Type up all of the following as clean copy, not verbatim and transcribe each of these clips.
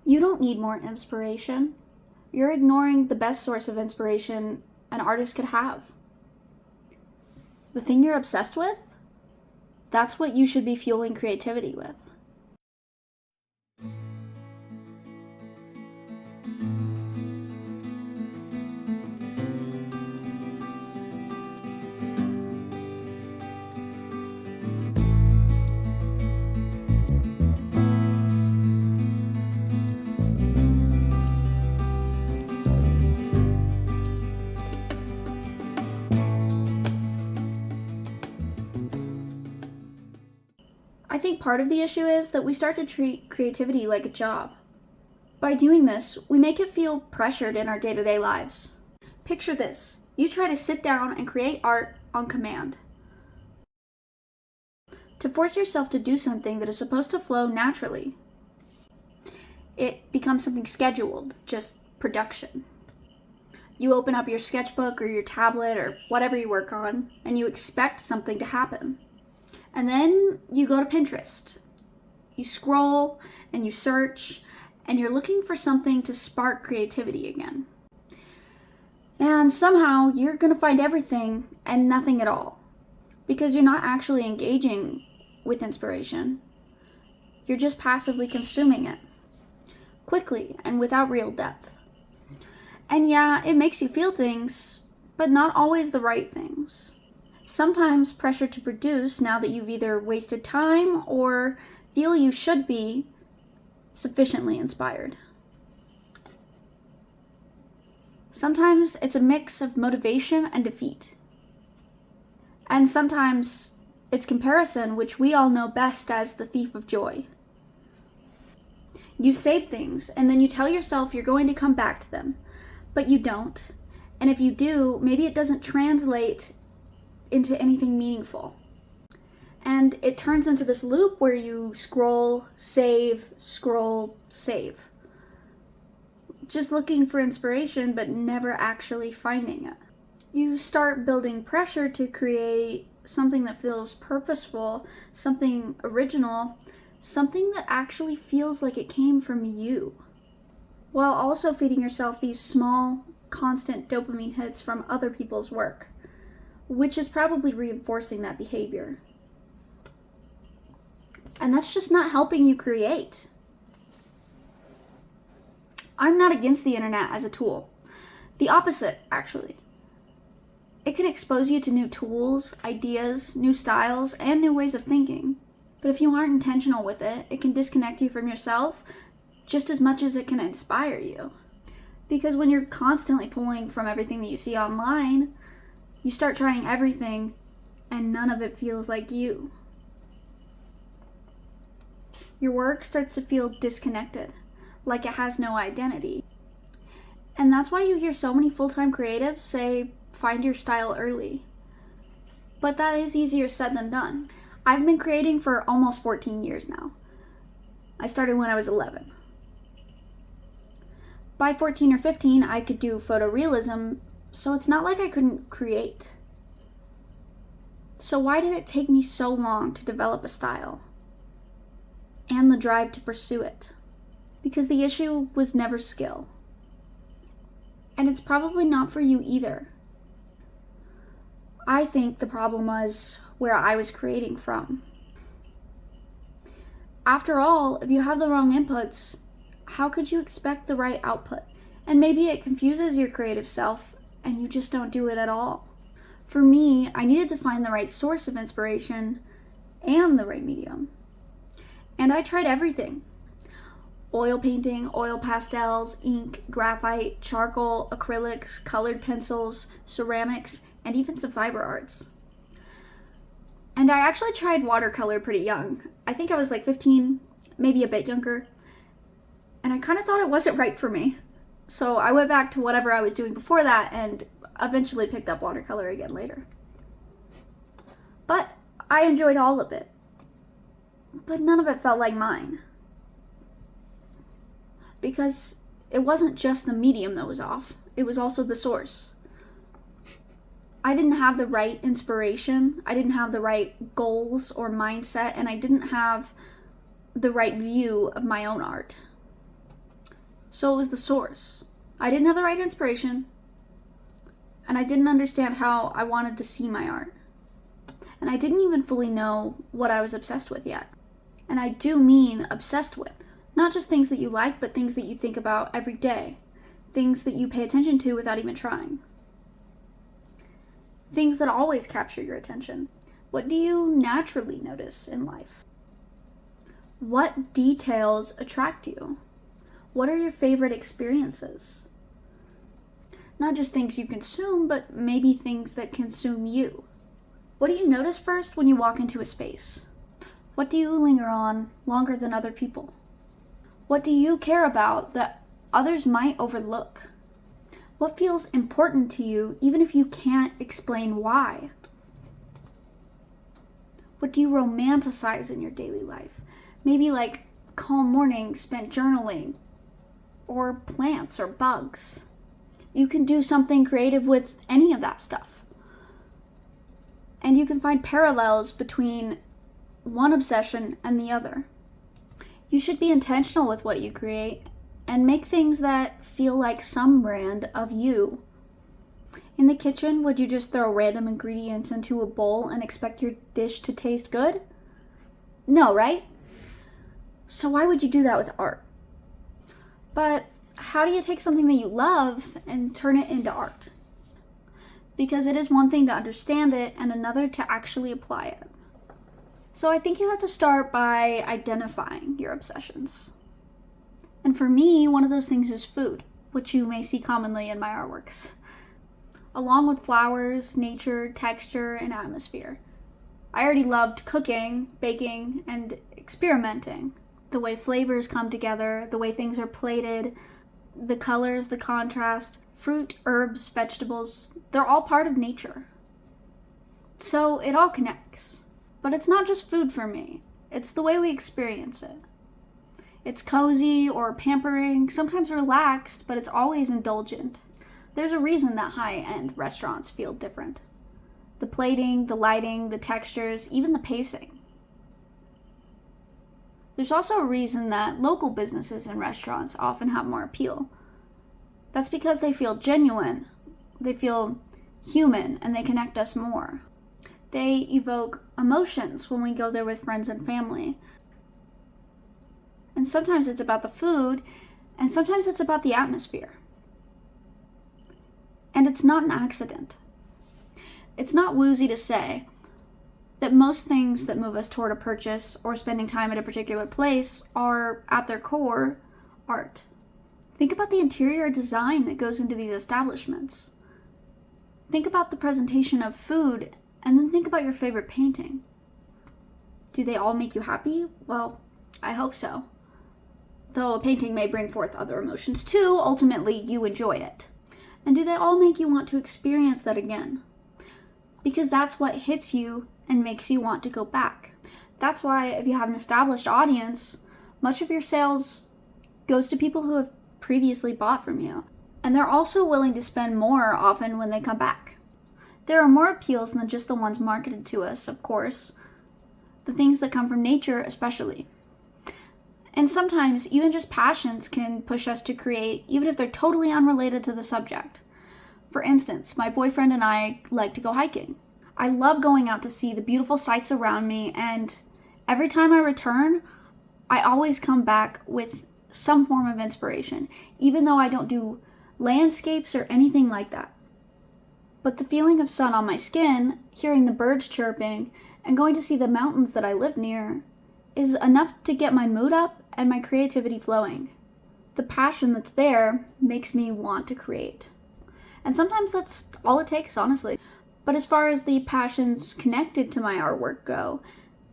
You don't need more inspiration. You're ignoring the best source of inspiration an artist could have. The thing you're obsessed with, that's what you should be fueling creativity with. I think part of the issue is that we start to treat creativity like a job. By doing this, we make it feel pressured in our day-to-day lives. Picture this. You try to sit down and create art on command. To force yourself to do something that is supposed to flow naturally. It becomes something scheduled, just production. You open up your sketchbook or your tablet or whatever you work on, and you expect something to happen. And then you go to Pinterest. You scroll and you search, and you're looking for something to spark creativity again. And somehow you're going to find everything and nothing at all, because you're not actually engaging with inspiration. You're just passively consuming it, quickly and without real depth. And yeah, it makes you feel things, but not always the right things. Sometimes pressure to produce now that you've either wasted time or feel you should be sufficiently inspired. Sometimes it's a mix of motivation and defeat. And sometimes it's comparison, which we all know best as the thief of joy. You save things and then you tell yourself you're going to come back to them, but you don't. And if you do, maybe it doesn't translate into anything meaningful. And it turns into this loop where you scroll, save, just looking for inspiration but never actually finding it. You start building pressure to create something that feels purposeful, something original, something that actually feels like it came from you, while also feeding yourself these small, constant dopamine hits from other people's work, which is probably reinforcing that behavior. And that's just not helping you create. I'm not against the internet as a tool. The opposite, actually. It can expose you to new tools, ideas, new styles, and new ways of thinking. But if you aren't intentional with it, it can disconnect you from yourself just as much as it can inspire you. Because when you're constantly pulling from everything that you see online, you start trying everything, and none of it feels like you. Your work starts to feel disconnected, like it has no identity. And that's why you hear so many full-time creatives say, find your style early. But that is easier said than done. I've been creating for almost 14 years now. I started when I was 11. By 14 or 15, I could do photorealism, so it's not like I couldn't create. So why did it take me so long to develop a style? And the drive to pursue it? Because the issue was never skill. And it's probably not for you either. I think the problem was where I was creating from. After all, if you have the wrong inputs, how could you expect the right output? And maybe it confuses your creative self and you just don't do it at all. For me, I needed to find the right source of inspiration and the right medium. And I tried everything. Oil painting, oil pastels, ink, graphite, charcoal, acrylics, colored pencils, ceramics, and even some fiber arts. And I actually tried watercolor pretty young. I think I was like 15, maybe a bit younger. And I kind of thought it wasn't right for me. So I went back to whatever I was doing before that and eventually picked up watercolor again later. But I enjoyed all of it. But none of it felt like mine. Because it wasn't just the medium that was off, it was also the source. I didn't have the right inspiration, I didn't have the right goals or mindset, and I didn't have the right view of my own art. So it was the source. I didn't have the right inspiration, and I didn't understand how I wanted to see my art. And I didn't even fully know what I was obsessed with yet. And I do mean obsessed with. Not just things that you like, but things that you think about every day. Things that you pay attention to without even trying. Things that always capture your attention. What do you naturally notice in life? What details attract you? What are your favorite experiences? Not just things you consume, but maybe things that consume you. What do you notice first when you walk into a space? What do you linger on longer than other people? What do you care about that others might overlook? What feels important to you even if you can't explain why? What do you romanticize in your daily life? Maybe like calm mornings spent journaling, or plants or bugs. You can do something creative with any of that stuff. And you can find parallels between one obsession and the other. You should be intentional with what you create and make things that feel like some brand of you. In the kitchen, would you just throw random ingredients into a bowl and expect your dish to taste good? No, right? So why would you do that with art? But how do you take something that you love and turn it into art? Because it is one thing to understand it and another to actually apply it. So I think you have to start by identifying your obsessions. And for me, one of those things is food, which you may see commonly in my artworks, along with flowers, nature, texture, and atmosphere. I already loved cooking, baking, and experimenting. The way flavors come together, the way things are plated, the colors, the contrast, fruit, herbs, vegetables, they're all part of nature. So it all connects. But it's not just food for me. It's the way we experience it. It's cozy or pampering, sometimes relaxed, but it's always indulgent. There's a reason that high-end restaurants feel different. The plating, the lighting, the textures, even the pacing. There's also a reason that local businesses and restaurants often have more appeal. That's because they feel genuine, they feel human, and they connect us more. They evoke emotions when we go there with friends and family. And sometimes it's about the food, and sometimes it's about the atmosphere. And it's not an accident. It's not woozy to say that most things that move us toward a purchase or spending time at a particular place are, at their core, art. Think about the interior design that goes into these establishments. Think about the presentation of food, and then think about your favorite painting. Do they all make you happy? Well, I hope so. Though a painting may bring forth other emotions too, ultimately you enjoy it. And do they all make you want to experience that again? Because that's what hits you and makes you want to go back. That's why if you have an established audience, much of your sales goes to people who have previously bought from you. And they're also willing to spend more often when they come back. There are more appeals than just the ones marketed to us, of course. The things that come from nature especially. And sometimes even just passions can push us to create, even if they're totally unrelated to the subject. For instance, my boyfriend and I like to go hiking. I love going out to see the beautiful sights around me, and every time I return, I always come back with some form of inspiration, even though I don't do landscapes or anything like that. But the feeling of sun on my skin, hearing the birds chirping, and going to see the mountains that I live near is enough to get my mood up and my creativity flowing. The passion that's there makes me want to create. And sometimes that's all it takes, honestly. But as far as the passions connected to my artwork go,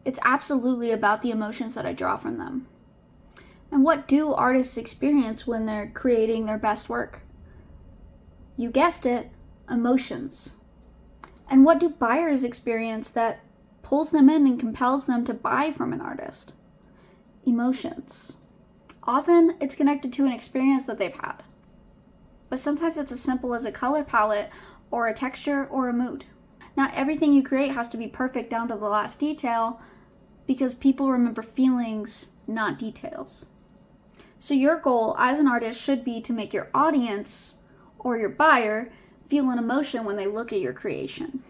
it's absolutely about the emotions that I draw from them. And what do artists experience when they're creating their best work? You guessed it, emotions. And what do buyers experience that pulls them in and compels them to buy from an artist? Emotions. Often it's connected to an experience that they've had. But sometimes it's as simple as a color palette or a texture or a mood. Not everything you create has to be perfect down to the last detail, because people remember feelings, not details. So your goal as an artist should be to make your audience or your buyer feel an emotion when they look at your creation.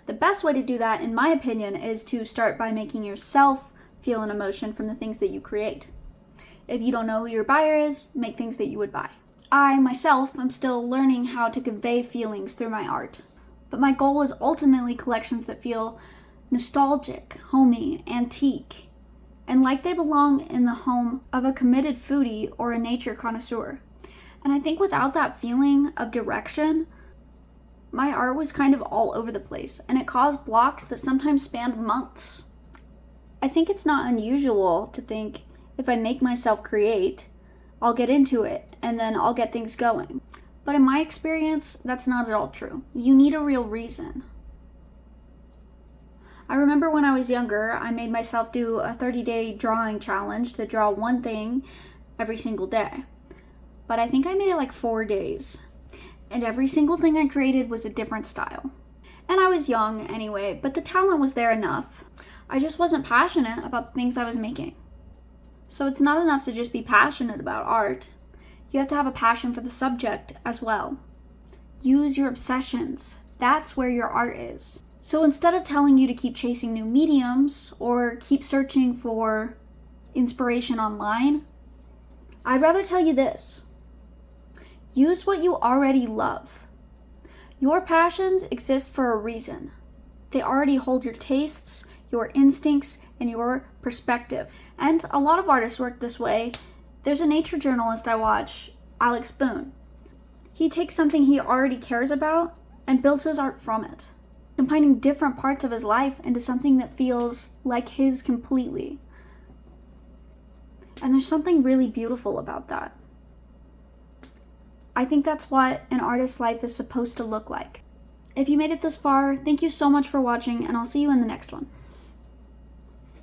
The best way to do that, in my opinion, is to start by making yourself feel an emotion from the things that you create. If you don't know who your buyer is, make things that you would buy. I, myself, am still learning how to convey feelings through my art. But my goal is ultimately collections that feel nostalgic, homey, antique, and like they belong in the home of a committed foodie or a nature connoisseur. And I think without that feeling of direction, my art was kind of all over the place, and it caused blocks that sometimes spanned months. I think it's not unusual to think if I make myself create, I'll get into it, and then I'll get things going. But in my experience, that's not at all true. You need a real reason. I remember when I was younger, I made myself do a 30-day drawing challenge to draw one thing every single day. But I think I made it like 4 days. And every single thing I created was a different style. And I was young anyway, but the talent was there enough. I just wasn't passionate about the things I was making. So it's not enough to just be passionate about art. You have to have a passion for the subject as well. Use your obsessions. That's where your art is. So instead of telling you to keep chasing new mediums or keep searching for inspiration online, I'd rather tell you this. Use what you already love. Your passions exist for a reason. They already hold your tastes, your instincts, and your perspective. And a lot of artists work this way. There's a nature journalist I watch, Alex Boone. He takes something he already cares about and builds his art from it, combining different parts of his life into something that feels like his completely. And there's something really beautiful about that. I think that's what an artist's life is supposed to look like. If you made it this far, thank you so much for watching, and I'll see you in the next one.